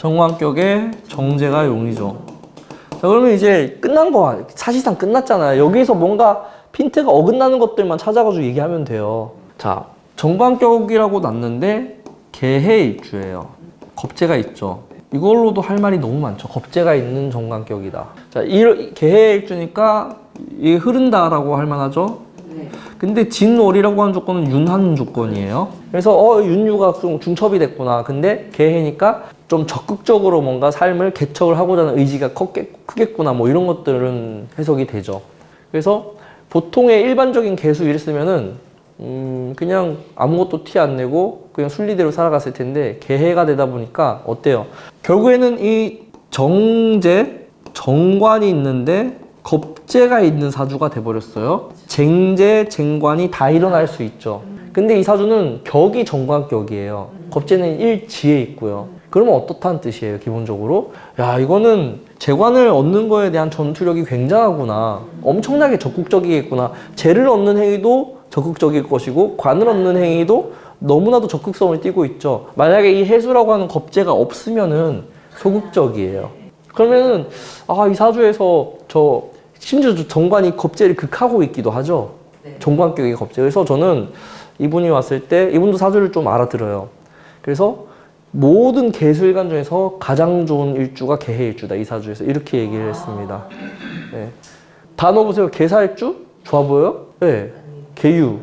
정관격의 정제가 용이죠. 자, 그러면 이제 끝난 거, 사실상 끝났잖아요. 여기서 뭔가 핀트가 어긋나는 것들만 찾아가지고 얘기하면 돼요. 자, 정관격이라고 놨는데 개해일주예요. 겁재가 있죠. 이걸로도 할 말이 너무 많죠. 겁재가 있는 정관격이다. 자, 개해일주니까 이게 흐른다라고 할 만하죠. 근데 진월이라고 하는 조건은 윤하는 조건이에요. 그래서 윤유가 좀 중첩이 됐구나. 근데 개해니까 좀 적극적으로 뭔가 삶을 개척을 하고자 하는 의지가 크겠구나. 뭐 이런 것들은 해석이 되죠. 그래서 보통의 일반적인 개수 이랬으면은 그냥 아무것도 티 안 내고 그냥 순리대로 살아갔을 텐데 개해가 되다 보니까 어때요? 결국에는 이 정제, 정관이 있는데 겁재가 있는 사주가 돼버렸어요. 쟁제, 쟁관이 다 일어날 수 있죠. 근데 이 사주는 격이 정관격이에요. 겁재는 일지에 있고요. 그러면 어떻다는 뜻이에요, 기본적으로? 야, 이거는 재관을 얻는 거에 대한 전투력이 굉장하구나. 엄청나게 적극적이겠구나. 재를 얻는 행위도 적극적일 것이고 관을 얻는 행위도 너무나도 적극성을 띠고 있죠. 만약에 이 해수라고 하는 겁재가 없으면은 소극적이에요. 그러면은 이 사주에서 심지어 정관이 겁재를 극하고 있기도 하죠. 정관격의 겁재. 그래서 저는 이분이 왔을 때 이분도 사주를 좀 알아들어요. 그래서 모든 개수일간 중에서 가장 좋은 일주가 개해일주다. 이 사주에서 이렇게 얘기를 했습니다. 네. 다 넣어보세요. 개사일주? 좋아 보여요? 네. 개유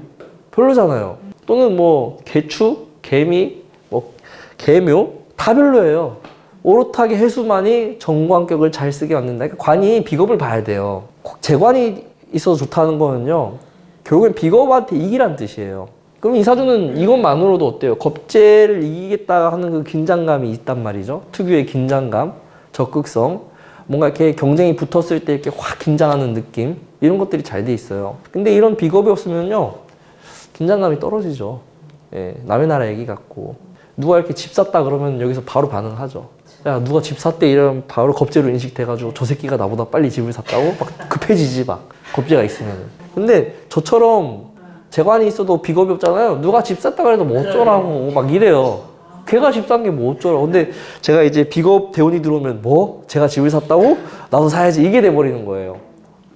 별로잖아요. 또는 뭐 개추, 개미, 뭐 개묘 다 별로예요. 오롯하게 해수만이 정관격을 잘 쓰게 만든다. 그러니까 관이 비겁을 봐야 돼요. 재관이 있어서 좋다는 거는요, 결국엔 비겁한테 이기란 뜻이에요. 그럼 이 사주는 이것만으로도 어때요? 겁재를 이기겠다 하는 그 긴장감이 있단 말이죠. 특유의 긴장감, 적극성, 뭔가 이렇게 경쟁이 붙었을 때 이렇게 확 긴장하는 느낌, 이런 것들이 잘 돼 있어요. 근데 이런 비겁이 없으면요, 긴장감이 떨어지죠. 예, 남의 나라 얘기 같고. 누가 이렇게 집 샀다 그러면 여기서 바로 반응하죠. 야, 누가 집 샀대 이러면 바로 겁재로 인식돼가지고 저 새끼가 나보다 빨리 집을 샀다고 막 급해지지, 막 겁재가 있으면. 근데 저처럼 재관이 있어도 비겁이 없잖아요. 누가 집 샀다 그래도 뭐 어쩌라고 막 이래요. 걔가 집 산 게 뭐 어쩌라고. 근데 제가 이제 비겁 대운이 들어오면 뭐? 제가 집을 샀다고? 나도 사야지. 이게 돼버리는 거예요.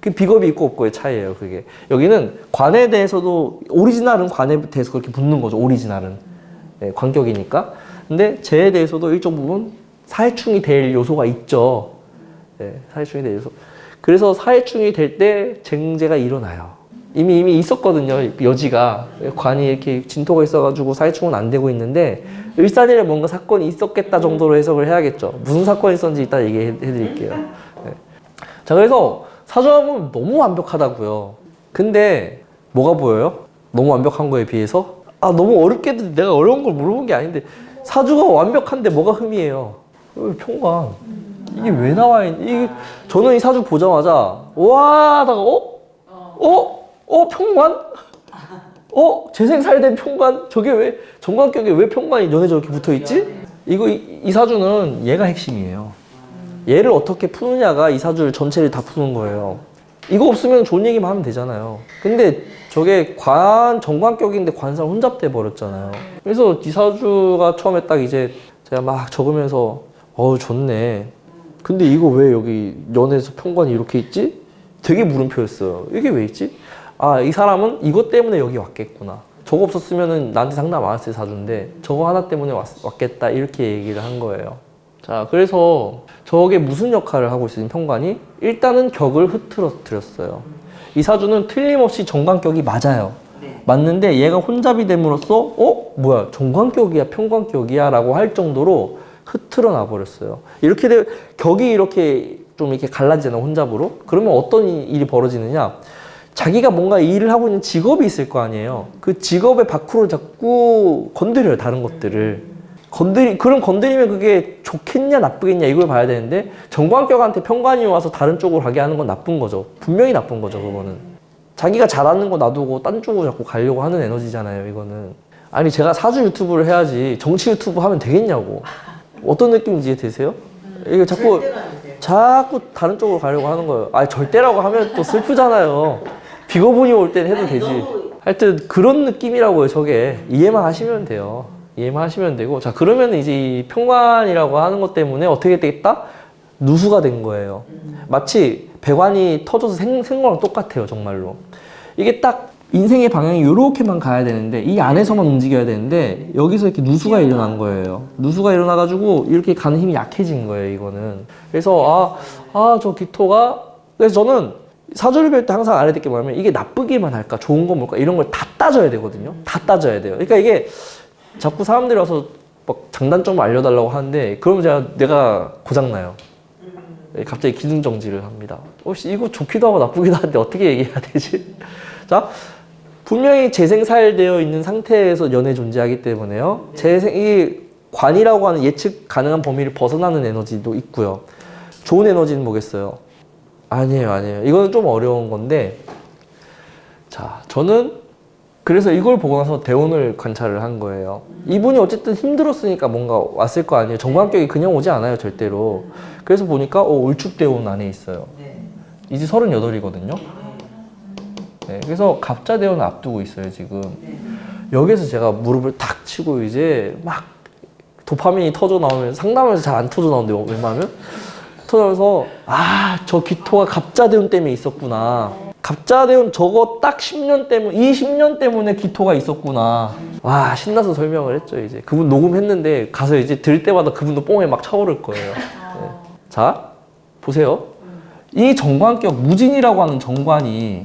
그 비겁이 있고 없고의 차이예요, 그게. 여기는 관에 대해서도, 오리지널은 관에 대해서 그렇게 붙는 거죠, 오리지널은. 네, 관격이니까. 근데 재에 대해서도 일정 부분 사해충이 될 요소가 있죠. 네, 사해충이 될 요소. 그래서 사해충이 될 때 쟁제가 일어나요. 이미 있었거든요, 여지가. 관이 이렇게 진토가 있어가지고 사해충은 안 되고 있는데, 일산일에 뭔가 사건이 있었겠다 정도로 해석을 해야겠죠. 무슨 사건이 있었는지 이따 얘기해 드릴게요. 네. 자, 그래서 사주하면 너무 완벽하다고요. 근데 뭐가 보여요? 너무 완벽한 거에 비해서? 너무 어렵게도 내가 어려운 걸 물어본 게 아닌데, 사주가 완벽한데 뭐가 흠이에요? 평관. 이게 왜 나와 있니? 저는 이 사주 보자마자 와 하다가 평관? 재생살된 평관? 저게 왜 정관격에 왜 평관이 연에 저렇게 붙어있지? 이 사주는 얘가 핵심이에요. 얘를 어떻게 푸느냐가 이 사주를 전체를 다 푸는 거예요. 이거 없으면 좋은 얘기만 하면 되잖아요. 근데 저게 정관격인데 관상 혼잡돼 버렸잖아요. 그래서 이 사주가 처음에 딱 이제 제가 막 적으면서 좋네. 근데 이거 왜 여기 연에서 평관이 이렇게 있지? 되게 물음표였어요. 이게 왜 있지? 이 사람은 이것 때문에 여기 왔겠구나. 저거 없었으면 나한테 상담 안 했을 사주인데 저거 하나 때문에 왔겠다. 이렇게 얘기를 한 거예요. 자, 그래서 저게 무슨 역할을 하고 있으니 평관이? 일단은 격을 흐트러뜨렸어요. 이 사주는 틀림없이 정관격이 맞아요. 맞는데 얘가 혼잡이 됨으로써 뭐야, 정관격이야 평관격이야 라고 할 정도로 흐트러 놔버렸어요. 이렇게 격이 이렇게 좀 이렇게 갈라지잖아, 혼잡으로. 그러면 어떤 일이 벌어지느냐, 자기가 뭔가 일을 하고 있는 직업이 있을 거 아니에요. 그 직업의 밖으로 자꾸 건드려요, 다른 것들을. 그럼 건드리면 그게 좋겠냐 나쁘겠냐 이걸 봐야 되는데, 정관격한테 평관이 와서 다른 쪽으로 가게 하는 건 나쁜 거죠. 분명히 나쁜 거죠, 그거는. 자기가 잘하는 거 놔두고 딴 쪽으로 자꾸 가려고 하는 에너지잖아요, 이거는. 아니, 제가 사주 유튜브를 해야지 정치 유튜브 하면 되겠냐고. 어떤 느낌인지 이해되세요? 이게 자꾸 다른 쪽으로 가려고 하는 거예요. 절대라고 하면 또 슬프잖아요. 비거분이 올 땐 해도 되지. 하여튼 그런 느낌이라고요, 저게. 이해만 하시면 돼요. 이해만 하시면 되고, 자, 그러면 이제 이 평관이라고 하는 것 때문에 어떻게 되겠다? 누수가 된 거예요. 마치 배관이 터져서 생긴 거랑 똑같아요, 정말로. 이게 딱 인생의 방향이 이렇게만 가야 되는데, 이 안에서만 움직여야 되는데, 여기서 이렇게 누수가 일어난 거예요. 누수가 일어나가지고 이렇게 가는 힘이 약해진 거예요, 이거는. 그래서, 저 기토가, 그래서 저는 사주를 배울 때 항상 알아야 될 게 뭐냐면, 이게 나쁘기만 할까, 좋은 건 뭘까, 이런 걸 다 따져야 되거든요. 다 따져야 돼요. 그러니까 이게 자꾸 사람들이 와서 막 장단점을 알려달라고 하는데, 그러면 내가 고장나요. 갑자기 기승정지를 합니다. 혹시 이거 좋기도 하고 나쁘기도 한데 어떻게 얘기해야 되지? 자, 분명히 재생살되어 있는 상태에서 연애 존재하기 때문에요. 이 관이라고 하는 예측 가능한 범위를 벗어나는 에너지도 있고요. 좋은 에너지는 뭐겠어요? 아니에요. 이거는 좀 어려운 건데, 자, 저는 그래서 이걸 보고 나서 대운을 관찰을 한 거예요. 이분이 어쨌든 힘들었으니까 뭔가 왔을 거 아니에요. 정관격이 그냥 오지 않아요, 절대로. 그래서 보니까 을축대운 안에 있어요. 이제 38이거든요. 네, 그래서 갑자대운을 앞두고 있어요, 지금. 여기서 제가 무릎을 탁 치고 이제 막 도파민이 터져 나오면서, 상담하면서 잘 안 터져 나오는데 웬만하면 터져서, 저 기토가 갑자대운 때문에 있었구나. 갑자대운 저거 딱 10년 때문에, 이 10년 때문에 기토가 있었구나. 와, 신나서 설명을 했죠, 이제. 그분 녹음했는데 가서 이제 들 때마다 그분도 뽕에 막 차오를 거예요. 네. 자, 보세요. 이 정관격, 무진이라고 하는 정관이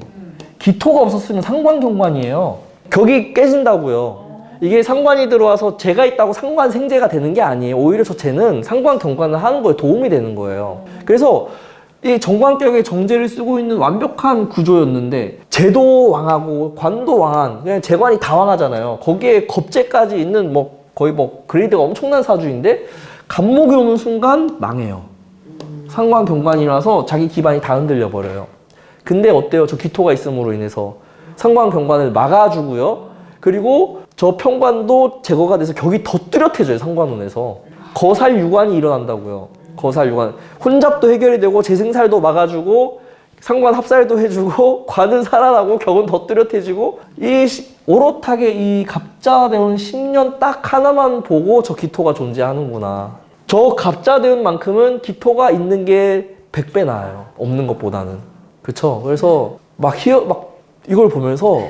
기토가 없었으면 상관경관이에요. 격이 깨진다고요. 이게 상관이 들어와서 재가 있다고 상관생재가 되는 게 아니에요. 오히려 저 재는 상관경관을 하는 거에 도움이 되는 거예요. 그래서 이 정관격에 정제를 쓰고 있는 완벽한 구조였는데, 재도 왕하고 관도 왕한, 그냥 재관이 다 왕하잖아요. 거기에 겁재까지 있는 거의 그레이드가 엄청난 사주인데, 간목이 오는 순간 망해요. 상관경관이라서 자기 기반이 다 흔들려 버려요. 근데 어때요? 저 기토가 있음으로 인해서 상관경관을 막아주고요. 그리고 저 평관도 제거가 돼서 격이 더 뚜렷해져요, 상관운에서. 거살유관이 일어난다고요. 거살유관. 혼잡도 해결이 되고 재생살도 막아주고 상관 합살도 해주고 관은 살아나고 격은 더 뚜렷해지고, 오롯하게 이 갑자대운 10년 딱 하나만 보고 저 기토가 존재하는구나. 저 갑자대운만큼은 기토가 있는 게 100배 나아요, 없는 것보다는. 그쵸? 그래서 막 이걸 보면서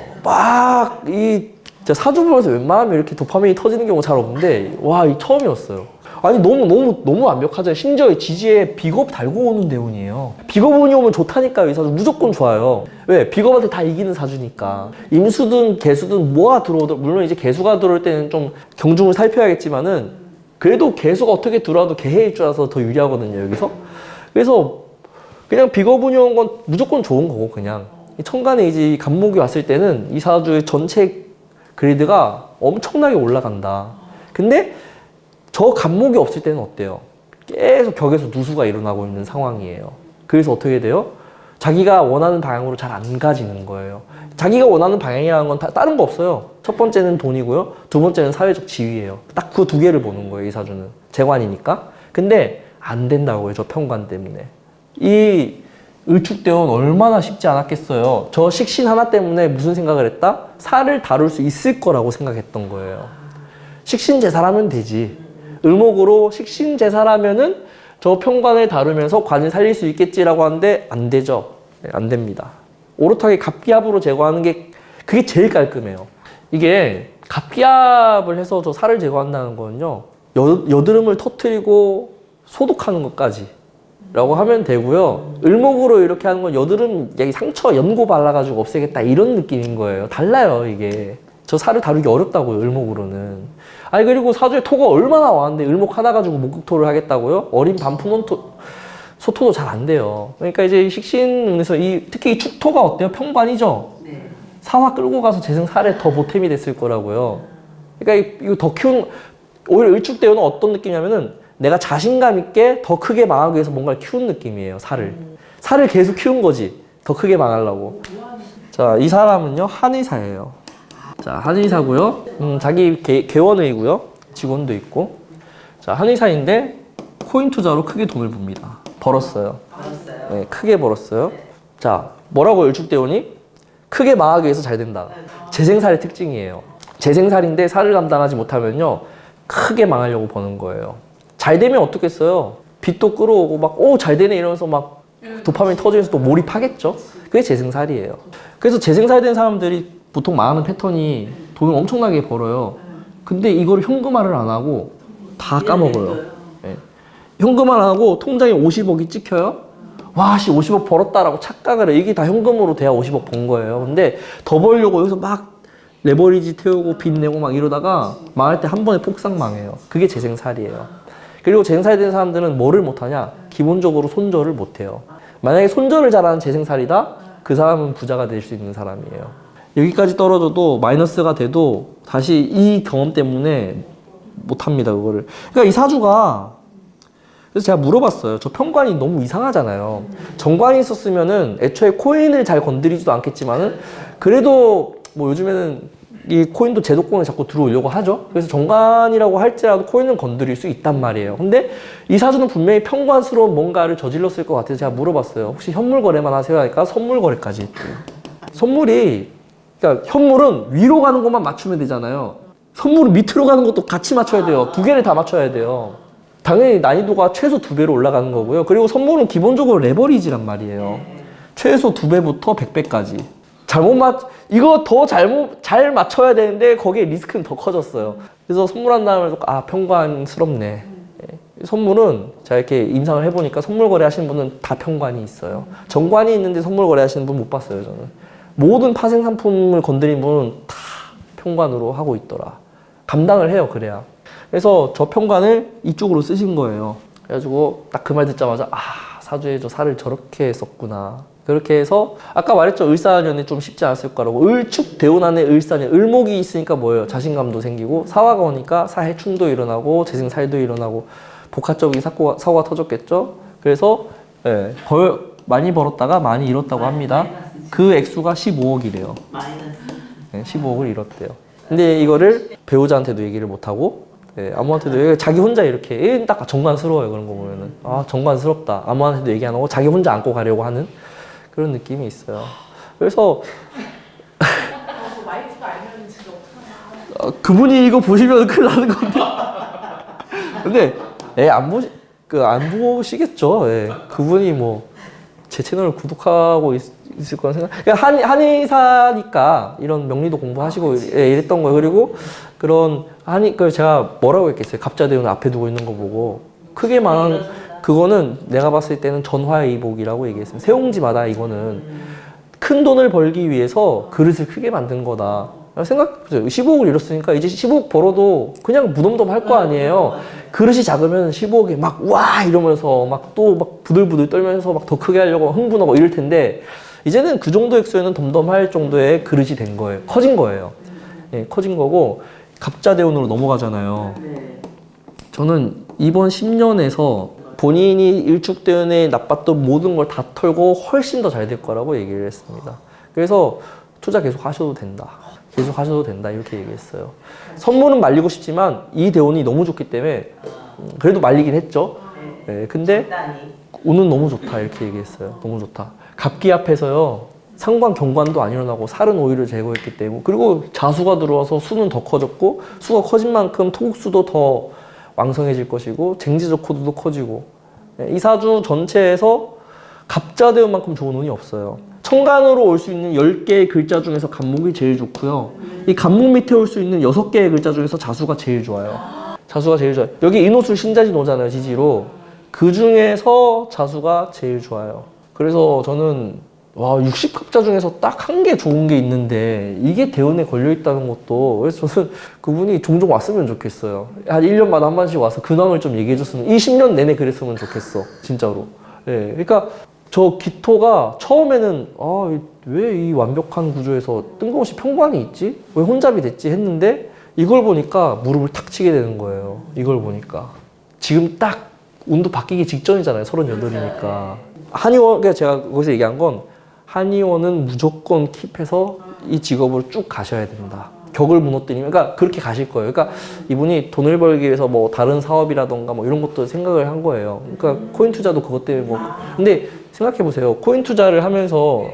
사주 보면서 웬만하면 이렇게 도파민이 터지는 경우 잘 없는데, 이 처음이었어요. 아니, 너무 완벽하잖아요. 심지어 지지에 비겁 달고 오는 대운이에요. 비겁운이 오면 좋다니까요, 이 사주. 무조건 좋아요. 왜? 비겁한테 다 이기는 사주니까. 임수든 개수든 뭐가 들어오든, 물론 이제 개수가 들어올 때는 좀 경중을 살펴야겠지만은, 그래도 개수가 어떻게 들어와도 개해일 줄 알아서 더 유리하거든요, 여기서. 그래서 그냥 비겁운이 온 건 무조건 좋은 거고, 그냥. 천간에 이제 간목이 왔을 때는 이 사주의 전체 그레이드가 엄청나게 올라간다. 근데 저 간목이 없을 때는 어때요? 계속 격에서 누수가 일어나고 있는 상황이에요. 그래서 어떻게 돼요? 자기가 원하는 방향으로 잘 안 가지는 거예요. 자기가 원하는 방향이라는 건 다른 거 없어요. 첫 번째는 돈이고요. 두 번째는 사회적 지위예요. 딱 그 두 개를 보는 거예요, 이 사주는. 재관이니까. 근데 안 된다고요, 저 평관 때문에. 이 을축대운 얼마나 쉽지 않았겠어요. 저 식신 하나 때문에 무슨 생각을 했다? 살을 다룰 수 있을 거라고 생각했던 거예요. 식신제사라면 되지. 을목으로 식신제사라면은 저 평관을 다루면서 관을 살릴 수 있겠지라고 하는데 안 되죠. 네, 안 됩니다. 오롯하게 갑기합으로 제거하는 게 그게 제일 깔끔해요. 이게 갑기합을 해서 저 살을 제거한다는 거는요, 여드름을 터뜨리고 소독하는 것까지 라고 하면 되고요. 을목으로 이렇게 하는 건 여드름, 상처 연고 발라가지고 없애겠다 이런 느낌인 거예요. 달라요, 이게. 저 살을 다루기 어렵다고요, 을목으로는. 아니, 그리고 사주에 토가 얼마나 왔는데 을목 하나 가지고 목극토를 하겠다고요? 어린 반푼원토, 소토도 잘 안 돼요. 그러니까 이제 식신운에서 특히 이 축토가 어때요? 평관이죠? 네. 사화 끌고 가서 재생살에 더 보탬이 됐을 거라고요. 그러니까 이거 더 오히려 을축대운은 어떤 느낌이냐면은, 내가 자신감 있게 더 크게 망하기 위해서 뭔가를 키운 느낌이에요, 살을. 살을 계속 키운 거지, 더 크게 망하려고. 자, 이 사람은요, 한의사예요. 자, 한의사고요. 자기 개원의고요. 직원도 있고. 자, 한의사인데 코인 투자로 크게 돈을 봅니다. 벌었어요. 네, 크게 벌었어요. 자, 뭐라고 을축대운이? 크게 망하기 위해서 잘 된다. 재생살의 특징이에요. 재생살인데 살을 감당하지 못하면요, 크게 망하려고 버는 거예요. 잘 되면 어떻겠어요? 빚도 끌어오고 막 잘 되네 이러면서 막 도파민 터지면서 또 몰입하겠죠. 그게 재생살이에요. 그래서 재생살된 사람들이 보통 망하는 패턴이 돈을 엄청나게 벌어요. 근데 이걸 현금화를 안 하고 다 까먹어요. 네. 현금화 안 하고 통장에 50억이 찍혀요. 와, 50억 벌었다라고 착각을 해. 이게 다 현금으로 돼야 50억 번 거예요. 근데 더 벌려고 여기서 막 레버리지 태우고 빚 내고 막 이러다가 망할 때 한 번에 폭삭 망해요. 그게 재생살이에요. 그리고 재생살된 사람들은 뭐를 못하냐? 기본적으로 손절을 못해요. 만약에 손절을 잘하는 재생살이다? 그 사람은 부자가 될 수 있는 사람이에요. 여기까지 떨어져도 마이너스가 돼도 다시 이 경험 때문에 못합니다, 그거를. 그러니까 이 사주가, 그래서 제가 물어봤어요. 저 편관이 너무 이상하잖아요. 정관이 있었으면은 애초에 코인을 잘 건드리지도 않겠지만은 그래도 뭐 요즘에는 이 코인도 제도권에 자꾸 들어오려고 하죠. 그래서 정관이라고 할지라도 코인은 건드릴 수 있단 말이에요. 근데 이 사주는 분명히 편관스러운 뭔가를 저질렀을 것 같아서 제가 물어봤어요. 혹시 현물 거래만 하세요? 하니까 선물 거래까지 했대요. 선물이, 그러니까 현물은 위로 가는 것만 맞추면 되잖아요. 선물은 밑으로 가는 것도 같이 맞춰야 돼요. 두 개를 다 맞춰야 돼요. 당연히 난이도가 최소 2배로 올라가는 거고요. 그리고 선물은 기본적으로 레버리지란 말이에요. 최소 2배부터 100배까지. 이거 더 잘 맞춰야 되는데 거기에 리스크는 더 커졌어요. 그래서 선물한 다음에 편관스럽네. 예. 선물은 제가 이렇게 임상을 해보니까 선물 거래 하시는 분은 다 편관이 있어요. 정관이 있는데 선물 거래 하시는 분 못 봤어요, 저는. 모든 파생 상품을 건드린 분은 다 편관으로 하고 있더라. 감당을 해요, 그래야. 그래서 저 편관을 이쪽으로 쓰신 거예요. 그래가지고 딱 그 말 듣자마자 사주에 저 살을 저렇게 썼구나. 그렇게 해서 아까 말했죠. 을사년이 좀 쉽지 않았을 거라고. 을축 대운 안에 을사년. 을목이 있으니까 뭐예요? 자신감도 생기고 사화가 오니까 사해충도 일어나고 재생살도 일어나고 복합적인 사고가 터졌겠죠. 그래서 많이 벌었다가 많이 잃었다고 합니다. 그 액수가 15억이래요. 네, 15억을 잃었대요. 근데 이거를 배우자한테도 얘기를 못하고 아무한테도 자기 혼자 이렇게 딱 정관스러워요. 그런 거 보면은 정관스럽다. 아무한테도 얘기 안 하고 자기 혼자 안고 가려고 하는 그런 느낌이 있어요. 그래서 와이프가 알면 진짜 어떡하냐. 그분이 이거 보시면 큰일 나는 건데. 근데 안 보시겠죠. 그분이 뭐 제 채널을 구독하고 있을 거라 생각. 그러니까 한의사니까 이런 명리도 공부하시고 이랬던 거예요. 그리고 그런 제가 뭐라고 했겠어요. 갑자대운 앞에 두고 있는 거 보고 크게 말한 그거는 내가 봤을 때는 전화의복이라고 얘기했습니다. 세옹지마다 이거는 큰 돈을 벌기 위해서 그릇을 크게 만든 거다. 생각해보세요. 15억을 잃었으니까 이제 15억 벌어도 그냥 무덤덤 할 거 아니에요. 그릇이 작으면 15억에 와 이러면서 또 부들부들 떨면서 더 크게 하려고 흥분하고 이럴 텐데 이제는 그 정도 액수에는 덤덤할 정도의 그릇이 된 거예요. 커진 거예요. 커진 거고 갑자대운으로 넘어가잖아요. 저는 이번 10년에서 본인이 일축대운에 나빴던 모든 걸 다 털고 훨씬 더 잘 될 거라고 얘기를 했습니다. 그래서 투자 계속 하셔도 된다. 계속 하셔도 된다. 이렇게 얘기했어요. 선물은 말리고 싶지만 이 대운이 너무 좋기 때문에 그래도 말리긴 했죠. 근데 운은 너무 좋다. 이렇게 얘기했어요. 너무 좋다. 갑기 앞에서요. 상관 경관도 안 일어나고 살은 오히려 제거했기 때문에 그리고 자수가 들어와서 수는 더 커졌고 수가 커진 만큼 토국수도 더 왕성해질 것이고 쟁지적 코드도 커지고 이 사주 전체에서 갑자대운만큼 좋은 운이 없어요. 천간으로 올 수 있는 10개의 글자 중에서 간목이 제일 좋고요. 이 간목 밑에 올 수 있는 6개의 글자 중에서 자수가 제일 좋아요. 자수가 제일 좋아요. 여기 인호술 신자진 오잖아요. 지지로. 그 중에서 자수가 제일 좋아요. 그래서 저는 60갑자 중에서 딱 한 개 좋은 게 있는데 이게 대운에 걸려있다는 것도 그래서 저는 그분이 종종 왔으면 좋겠어요. 한 1년마다 한 번씩 와서 근황을 좀 얘기해줬으면 이 10년 내내 그랬으면 좋겠어. 진짜로. 그러니까 저 기토가 처음에는 왜 이 완벽한 구조에서 뜬금없이 편관이 있지? 왜 혼잡이 됐지? 했는데 이걸 보니까 무릎을 탁 치게 되는 거예요. 이걸 보니까. 지금 딱 운도 바뀌기 직전이잖아요. 38이니까. 한의원, 그러니까 제가 거기서 얘기한 건 한의원은 무조건 킵해서 이 직업을 쭉 가셔야 된다. 격을 무너뜨리면, 그러니까 그렇게 가실 거예요. 그러니까 이분이 돈을 벌기 위해서 다른 사업이라던가 이런 것도 생각을 한 거예요. 그러니까 코인 투자도 그것 때문에 근데 생각해 보세요. 코인 투자를 하면서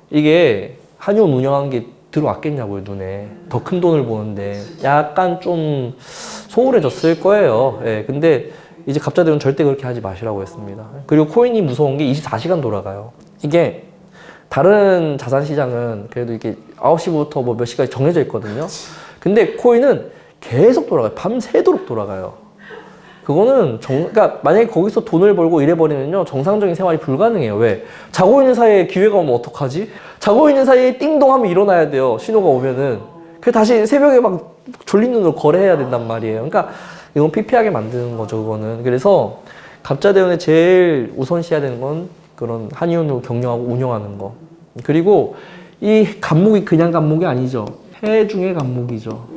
이게 한의원 운영한 게 들어왔겠냐고요, 눈에. 더 큰 돈을 보는데. 약간 좀 소홀해졌을 거예요. 예, 근데 이제 갑자대우는 절대 그렇게 하지 마시라고 했습니다. 그리고 코인이 무서운 게 24시간 돌아가요. 이게 다른 자산 시장은 그래도 이게 9시부터 뭐 몇 시까지 정해져 있거든요. 근데 코인은 계속 돌아가요. 밤새도록 돌아가요. 그거는 그러니까 만약에 거기서 돈을 벌고 이래버리면요, 정상적인 생활이 불가능해요. 왜? 자고 있는 사이에 기회가 오면 어떡하지? 자고 있는 사이에 띵동 하면 일어나야 돼요. 신호가 오면은. 그 다시 새벽에 막 졸린 눈으로 거래해야 된단 말이에요. 그러니까 이건 피폐하게 만드는 거죠, 그거는. 그래서 갑자대운에 제일 우선시해야 되는 건 그런 한의원으로 경영하고 운영하는 거. 그리고 이 간목이 그냥 간목이 아니죠. 해 중에 간목이죠.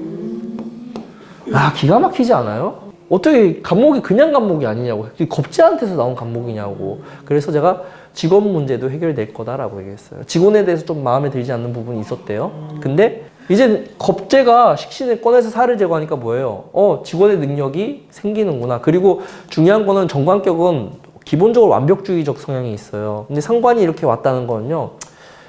아, 기가 막히지 않아요? 어떻게 간목이 그냥 간목이 아니냐고. 겁재한테서 나온 간목이냐고. 그래서 제가 직원 문제도 해결될 거다라고 얘기했어요. 직원에 대해서 좀 마음에 들지 않는 부분이 있었대요. 근데 이제 겁재가 식신을 꺼내서 살을 제거하니까 뭐예요? 직원의 능력이 생기는구나. 그리고 중요한 거는 정관격은 기본적으로 완벽주의적 성향이 있어요. 근데 상관이 이렇게 왔다는 거는요,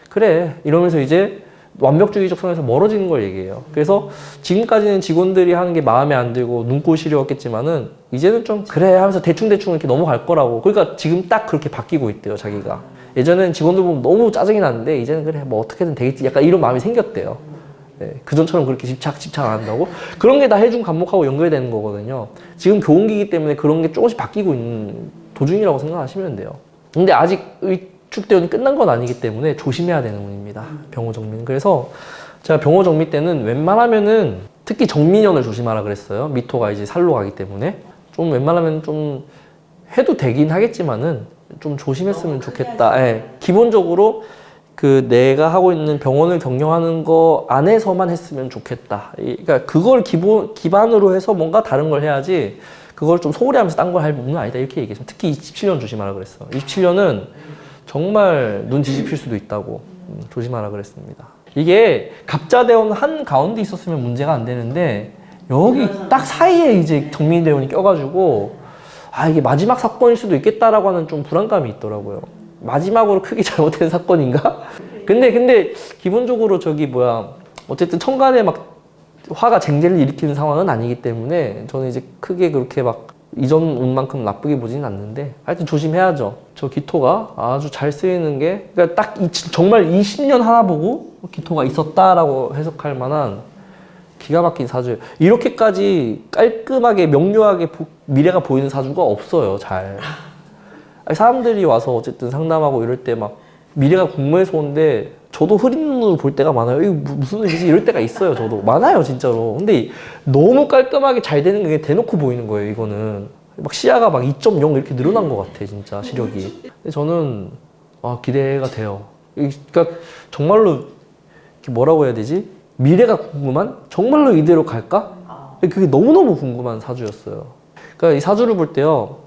그래 이러면서 이제 완벽주의적 성향에서 멀어지는 걸 얘기해요. 그래서 지금까지는 직원들이 하는 게 마음에 안 들고 눈꼴 시려웠겠지만은 이제는 좀 그래 하면서 대충대충 이렇게 넘어갈 거라고. 그러니까 지금 딱 그렇게 바뀌고 있대요, 자기가. 예전에는 직원들 보면 너무 짜증이 났는데 이제는 그래 뭐 어떻게든 되겠지, 약간 이런 마음이 생겼대요. 네, 그전처럼 그렇게 집착 안 한다고. 그런 게 다 해준 간목하고 연결되는 거거든요. 지금 교운기이기 때문에 그런 게 조금씩 바뀌고 있는 도중이라고 생각하시면 돼요. 근데 아직 축대운이 끝난 건 아니기 때문에 조심해야 되는 운입니다. 병호정민. 그래서 제가 병호정미 때는 웬만하면은 특히 정민년을 조심하라 그랬어요. 미토가 이제 살로 가기 때문에 좀 웬만하면 좀 해도 되긴 하겠지만은 좀 조심했으면 좋겠다. 예, 기본적으로 그 내가 하고 있는 병원을 경영하는 거 안에서만 했으면 좋겠다. 그러니까 그걸 기반으로 해서 뭔가 다른 걸 해야지 그걸 좀 소홀히 하면서 딴 걸 할 부분은 아니다. 이렇게 얘기했어요. 특히 27년 조심하라 그랬어. 27년은 정말 눈 뒤집힐 수도 있다고 조심하라 그랬습니다. 이게 갑자대원 한 가운데 있었으면 문제가 안 되는데 여기 딱 사이에 이제 정민대원이 껴가지고 아 이게 마지막 사건일 수도 있겠다라고 하는 좀 불안감이 있더라고요. 마지막으로 크게 잘못된 사건인가? 근데 기본적으로 저기 뭐야 어쨌든 천간에 막 화가 쟁제를 일으키는 상황은 아니기 때문에 저는 이제 크게 그렇게 막 이전 운만큼 나쁘게 보지는 않는데 하여튼 조심해야죠. 저 기토가 아주 잘 쓰이는 게 그러니까 딱 정말 20년 하나 보고 기토가 있었다라고 해석할 만한 기가 막힌 사주예요. 이렇게까지 깔끔하게 명료하게 미래가 보이는 사주가 없어요. 잘. 사람들이 와서 어쨌든 상담하고 이럴 때 막 미래가 궁금해서 오는데 저도 흐린 눈으로 볼 때가 많아요. 이거 무슨 일이지? 이럴 때가 있어요. 저도 많아요, 진짜로. 근데 너무 깔끔하게 잘 되는 게 대놓고 보이는 거예요. 이거는 막 시야가 막 2.0 이렇게 늘어난 것 같아, 진짜 시력이. 근데 저는 기대가 돼요. 그러니까 정말로 뭐라고 해야 되지? 미래가 궁금한? 정말로 이대로 갈까? 그게 너무너무 궁금한 사주였어요. 그러니까 이 사주를 볼 때요,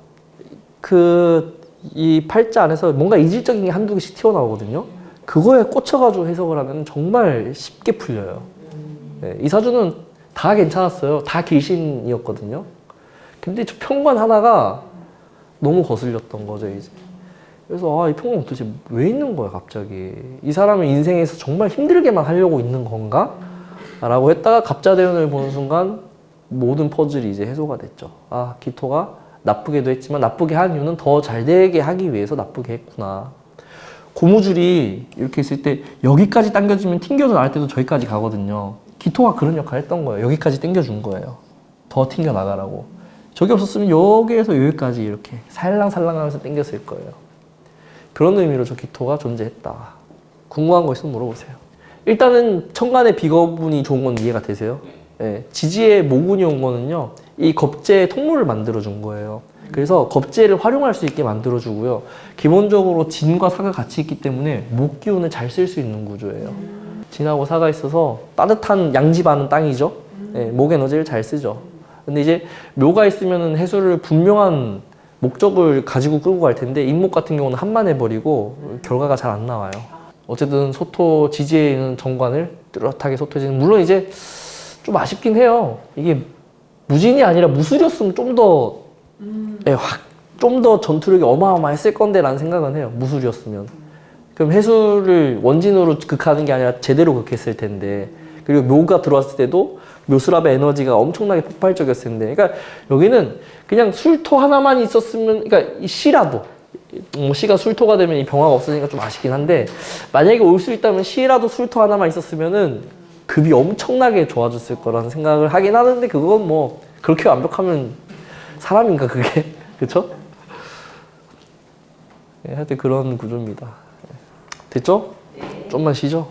이 팔자 안에서 뭔가 이질적인 게 한두 개씩 튀어나오거든요. 그거에 꽂혀가지고 해석을 하면 정말 쉽게 풀려요. 네, 이 사주는 다 괜찮았어요. 다 길신이었거든요. 근데 저 평관 하나가 너무 거슬렸던 거죠, 이제. 그래서 이 평관 도대체 왜 있는 거야, 갑자기. 이 사람은 인생에서 정말 힘들게만 하려고 있는 건가? 라고 했다가 갑자대운을 보는 순간 모든 퍼즐이 이제 해소가 됐죠. 기토가 나쁘게도 했지만 나쁘게 한 이유는 더 잘 되게 하기 위해서 나쁘게 했구나. 고무줄이 이렇게 있을 때 여기까지 당겨주면 튕겨져 나갈 때도 저기까지 가거든요. 기토가 그런 역할을 했던 거예요. 여기까지 당겨준 거예요. 더 튕겨 나가라고. 저기 없었으면 여기에서 여기까지 이렇게 살랑살랑 하면서 당겼을 거예요. 그런 의미로 저 기토가 존재했다. 궁금한 거 있으면 물어보세요. 일단은 천간의 비거분이 좋은 건 이해가 되세요? 네. 지지의 모군이 온 거는요, 이 겁재의 통로를 만들어준 거예요. 그래서 겁재를 활용할 수 있게 만들어주고요. 기본적으로 진과 사가 같이 있기 때문에 목 기운을 잘 쓸 수 있는 구조예요. 진하고 사가 있어서 따뜻한 양지바는 땅이죠. 네, 목 에너지를 잘 쓰죠. 근데 이제 묘가 있으면은 해수를 분명한 목적을 가지고 끌고 갈 텐데 인목 같은 경우는 한만 해버리고 결과가 잘 안 나와요. 어쨌든 소토 지지에 있는 정관을 뚜렷하게 소토지는 물론 이제 좀 아쉽긴 해요. 이게 무진이 아니라 무술이었으면 좀 더 전투력이 어마어마했을 건데 라는 생각은 해요. 무술이었으면. 그럼 해수를 원진으로 극하는 게 아니라 제대로 극했을 텐데, 그리고 묘가 들어왔을 때도 묘수랍의 에너지가 엄청나게 폭발적이었을 텐데, 그러니까 여기는 그냥 술토 하나만 있었으면, 그러니까 이 시라도 시가 술토가 되면 이 병화가 없어지니까 좀 아쉽긴 한데, 만약에 올 수 있다면 시라도 술토 하나만 있었으면은 급이 엄청나게 좋아졌을 거라는 생각을 하긴 하는데, 그건 뭐 그렇게 완벽하면 사람인가 그게 그쵸? 예, 하여튼 그런 구조입니다. 됐죠? 좀만 쉬죠.